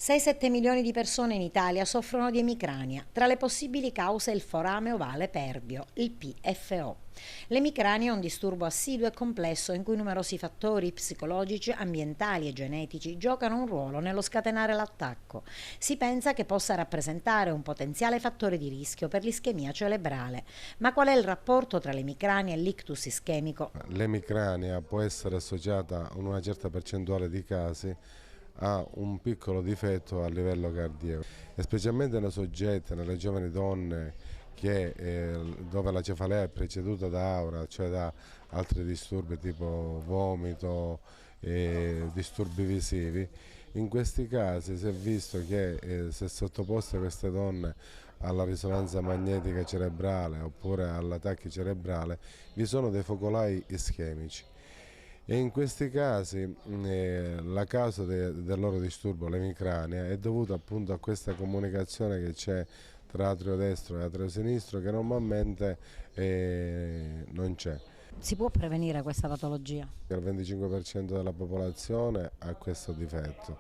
6-7 milioni di persone in Italia soffrono di emicrania. Tra le possibili cause il forame ovale pervio, il PFO. L'emicrania è un disturbo assiduo e complesso in cui numerosi fattori psicologici, ambientali e genetici giocano un ruolo nello scatenare l'attacco. Si pensa che possa rappresentare un potenziale fattore di rischio per l'ischemia cerebrale. Ma qual è il rapporto tra l'emicrania e l'ictus ischemico? L'emicrania può essere associata in una certa percentuale di casi a un piccolo difetto a livello cardiaco, e specialmente nei soggetti, nelle giovani donne dove la cefalea è preceduta da aura, cioè da altri disturbi tipo vomito e disturbi visivi. In questi casi si è visto che se sottoposte queste donne alla risonanza magnetica cerebrale oppure all'attacco cerebrale, vi sono dei focolai ischemici. E in questi casi la causa del loro disturbo, l'emicrania, è dovuta appunto a questa comunicazione che c'è tra atrio destro e atrio sinistro, che normalmente non c'è. Si può prevenire questa patologia? Il 25% della popolazione ha questo difetto,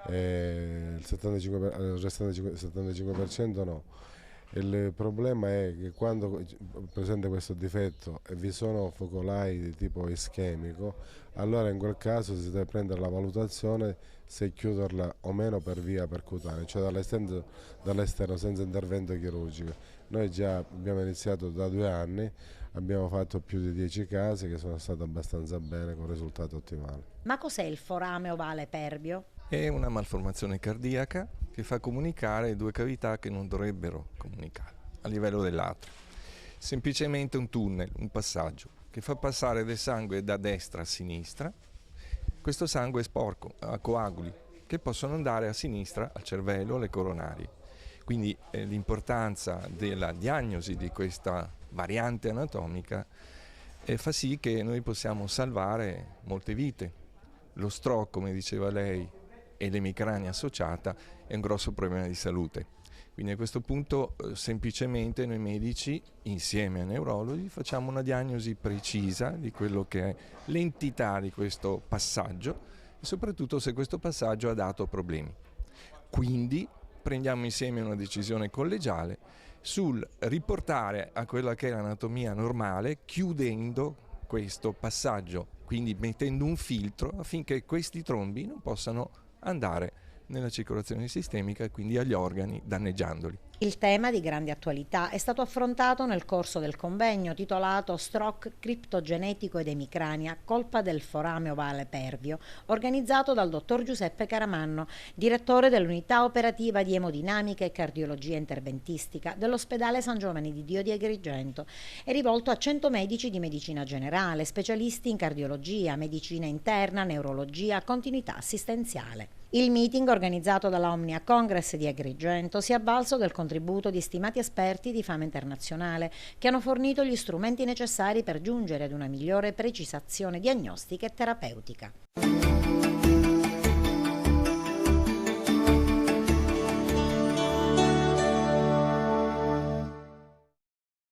il restante 75% no. Il problema è che quando presenta questo difetto e vi sono focolai di tipo ischemico, allora in quel caso si deve prendere la valutazione se chiuderla o meno per via percutanea, cioè dall'esterno senza intervento chirurgico. Noi già abbiamo iniziato da 2 anni, abbiamo fatto più di 10 casi che sono stati abbastanza bene con risultato ottimale. Ma cos'è il forame ovale pervio? È una malformazione cardiaca che fa comunicare due cavità che non dovrebbero comunicare a livello dell'atrio. Semplicemente un tunnel, un passaggio che fa passare del sangue da destra a sinistra. Questo sangue è sporco, ha coaguli che possono andare a sinistra, al cervello, alle coronarie. Quindi l'importanza della diagnosi di questa variante anatomica fa sì che noi possiamo salvare molte vite. Lo stroke, come diceva lei, e l'emicrania associata è un grosso problema di salute. Quindi a questo punto semplicemente noi medici, insieme ai neurologi, facciamo una diagnosi precisa di quello che è l'entità di questo passaggio e soprattutto se questo passaggio ha dato problemi. Quindi prendiamo insieme una decisione collegiale sul riportare a quella che è l'anatomia normale, chiudendo questo passaggio, quindi mettendo un filtro affinché questi trombi non possano andare nella circolazione sistemica e quindi agli organi, danneggiandoli. Il tema di grande attualità è stato affrontato nel corso del convegno titolato Stroke criptogenetico ed emicrania, colpa del forame ovale pervio, organizzato dal dottor Giuseppe Caramanno, direttore dell'unità operativa di emodinamica e cardiologia interventistica dell'ospedale San Giovanni di Dio di Agrigento. È rivolto a 100 medici di medicina generale, specialisti in cardiologia, medicina interna, neurologia, continuità assistenziale. Il meeting organizzato dalla Omnia Congress di Agrigento si è avvalso del contributo di stimati esperti di fama internazionale che hanno fornito gli strumenti necessari per giungere ad una migliore precisazione diagnostica e terapeutica.